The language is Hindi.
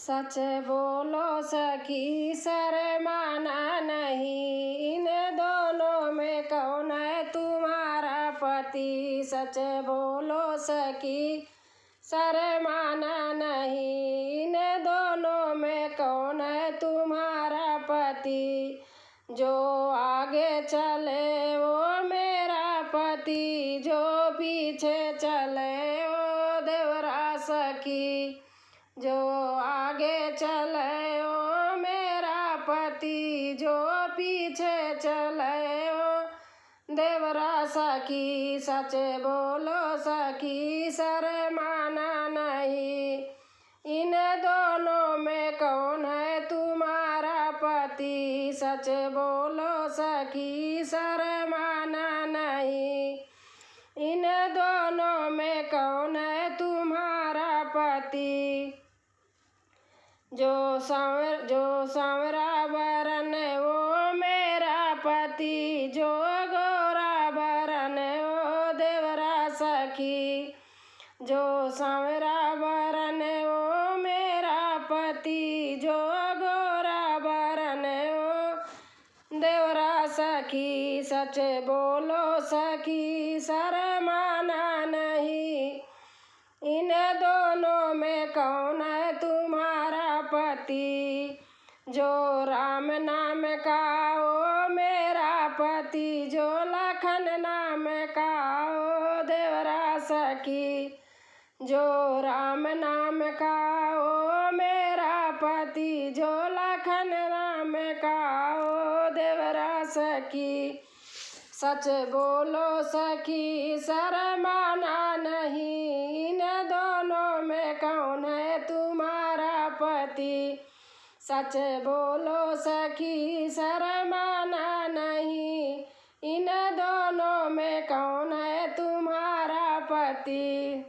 सच बोलो सखी शर्माना नहीं, इन दोनों में कौन है तुम्हारा पति। सच बोलो सखी शर्माना नहीं, इन दोनों में कौन है तुम्हारा पति। जो आगे चले वो मेरा पति, जो पीछे चले वो देवरा सखी। जो आगे चले वो मेरा पति, जो पीछे चले वो देवरा सखी। सच बोलो सखी शर्माना नहीं, इन दोनों में कौन है तुम्हारा पति। सच बोलो सखी शर्माना नहीं, इन दोनों में कौन है तुम्हारा पति। जो सांवरा बरन वो मेरा पति, जो गोरा बरन वो देवरा सखी। जो सांवरा बरन वो मेरा पति, जो गोरा बरन वो देवरा सखी। सच बोलो सखी शर्माना नहीं, इन दोनों में कौन है तुम्हारा पति। जो राम नाम का वो मेरा पति, जो लखन नाम का वो देवरा सखी। जो राम नाम का वो मेरा पति, जो लखन नाम का वो देवरा सखी। सच बोलो सखी शर्माना नहीं, इन दोनों में कौन है तुम्हारा पति। सच बोलो सखी शर्माना नहीं, इन दोनों में कौन है तुम्हारा पति।